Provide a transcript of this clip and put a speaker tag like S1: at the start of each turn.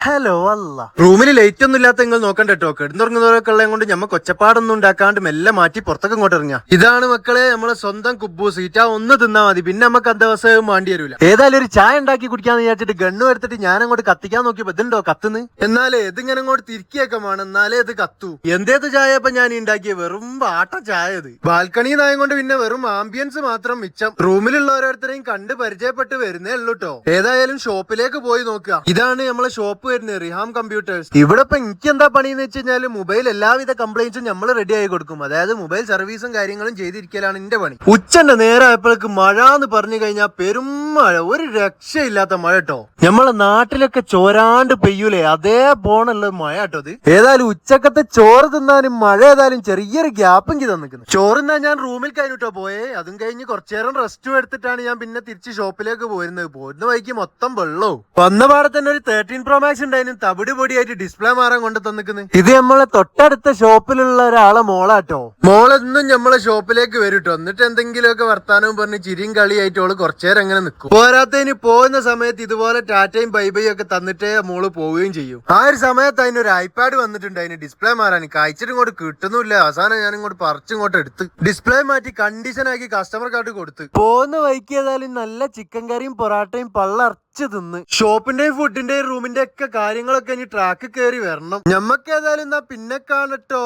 S1: Hello അല്ല റൂമിൽ light ഒന്നും ഇല്ലാത്ത നിങ്ങൾ നോക്കണ്ട കേട്ടോ. കിടന്നുറങ്ങുന്നവരൊക്കെ ഉള്ളത് കൊണ്ട് ഞമ്മക്ക് ഒച്ചപ്പാടൊന്നും ഉണ്ടാക്കാണ്ട് മെല്ലെ മാറ്റി പുറത്തൊക്കെ ഇങ്ങോട്ട് ഇറങ്ങാ. ഇതാണ് മക്കളെ നമ്മളെ സ്വന്തം കുബൂസ്. സീറ്റാ ഒന്ന് തിന്നാ മതി, പിന്നെ നമുക്ക് ദിവസവും വേണ്ടി വരില്ല. ഏതായാലും ഒരു ചായ ഉണ്ടാക്കി കുടിക്കാന്ന് വിചാരിച്ചിട്ട് ഗണ്ണു എടുത്തിട്ട് ഞാൻ അങ്ങോട്ട് കത്തിക്കാൻ നോക്കിയപ്പോ ഇതുണ്ടോ കത്തുന്ന്. എന്നാലേ ഇതിങ്ങനെ അങ്ങോട്ട് തിരിക്കിയൊക്കെ വേണം, എന്നാലേ ഇത് കത്തു. എന്തേത് ചായ ഇപ്പൊ ഞാൻ ഉണ്ടാക്കിയ വെറും ആട്ട ചായ. ഇത് ബാൽക്കണിന്നായ കൊണ്ട് പിന്നെ വെറും ആംബിയൻസ് മാത്രം മിച്ചം. റൂമിലുള്ള ഓരോരുത്തരെയും കണ്ട് പരിചയപ്പെട്ട് വരുന്നേ ഉള്ളൂ കേട്ടോ. ഏതായാലും ഷോപ്പിലേക്ക് പോയി നോക്കുക. ഇതാണ് നമ്മളെ ഷോപ്പ് വരുന്നത്, റിഹാം കമ്പ്യൂട്ടേഴ്സ്. ഇവിടെ ഇപ്പൊ എനിക്ക് എന്താ പണിയെന്ന് വെച്ച് കഴിഞ്ഞാൽ മൊബൈൽ എല്ലാവിധ കംപ്ലൈന്റ്സും നമ്മൾ റെഡി ആയി കൊടുക്കും. അതായത് മൊബൈൽ സർവീസും കാര്യങ്ങളും ചെയ്തിരിക്കലാണ് എന്റെ പണി. ഉച്ചന്റെ നേരമായപ്പോഴേക്ക് മഴ എന്ന് പറഞ്ഞു കഴിഞ്ഞാൽ പെരും മഴ, ഒരു രക്ഷയില്ലാത്ത മഴ കേട്ടോ. നമ്മളെ നാട്ടിലൊക്കെ ചോരാണ്ട് പെയ്യൂലേ, അതേ പോണുള്ള മഴ കേട്ടോ ഇത്. ഏതായാലും ഉച്ചക്കത്തെ ചോറ് തിന്നാനും മഴ ഏതായാലും ചെറിയൊരു ഗ്യാപ്പ് എനിക്ക് തന്നിക്കുന്നു. ചോറ് തിന്നാൻ ഞാൻ റൂമിൽ കഴിഞ്ഞിട്ടോ പോയേ. അതും കഴിഞ്ഞ് കുറച്ചു നേരം റെസ്റ്റും എടുത്തിട്ടാണ് ഞാൻ പിന്നെ തിരിച്ച് ഷോപ്പിലേക്ക് പോരുന്നത്. പോരുന്ന വഴിക്ക് മൊത്തം വെള്ളവും. വന്ന പാടെ തന്നെ ഒരു 13 Pro Max ഉണ്ടായിരുന്നു, തവിട് പൊടിയായിട്ട് ഡിസ്പ്ലേ മാറാൻ കൊണ്ട് തന്നിക്കുന്നത്. ഇത് നമ്മളെ തൊട്ടടുത്ത ഷോപ്പിലുള്ള ഒരാളെ മോളാട്ടോ. മോളെന്നും നമ്മളെ ഷോപ്പിലേക്ക് വരും. എന്നിട്ട് എന്തെങ്കിലുമൊക്കെ വർത്താനവും പറഞ്ഞ് ചിരിയും കളിയായിട്ട് ഓള് കുറച്ചേരം അങ്ങനെ നിൽക്കും. പോരാത്തതിന് പോകുന്ന സമയത്ത് ഇതുപോലെ ടാറ്റയും ബൈബൈയും ഒക്കെ തന്നിട്ടേ മോള് പോവുകയും ചെയ്യും. ആ ഒരു സമയത്ത് അതിനൊരു ഐപാഡ് വന്നിട്ടുണ്ട്, അതിന് ഡിസ്പ്ലേ മാറാൻ. കഴിച്ചിട്ട് ഇങ്ങോട്ട് കിട്ടുന്നില്ല. അവസാനം ഞാൻ ഇങ്ങോട്ട് പറിച്ചിങ്ങോട്ട് എടുത്ത് ഡിസ്പ്ലേ മാറ്റി കണ്ടീഷൻ ആക്കി കസ്റ്റമർ കാർഡ് കൊടുത്ത് പോകുന്ന വൈക്ക് ഏതായാലും നല്ല ചിക്കൻ കറിയും പൊറാട്ടയും പള്ളർച്ച് തിന്ന്. ഷോപ്പിന്റെയും ഫുഡിന്റെയും റൂമിന്റെ ഒക്കെ കാര്യങ്ങളൊക്കെ ഇനി ട്രാക്ക് കയറി വരണം. ഞമ്മക്ക് ഏതായാലും പിന്നെ കാണട്ടോ.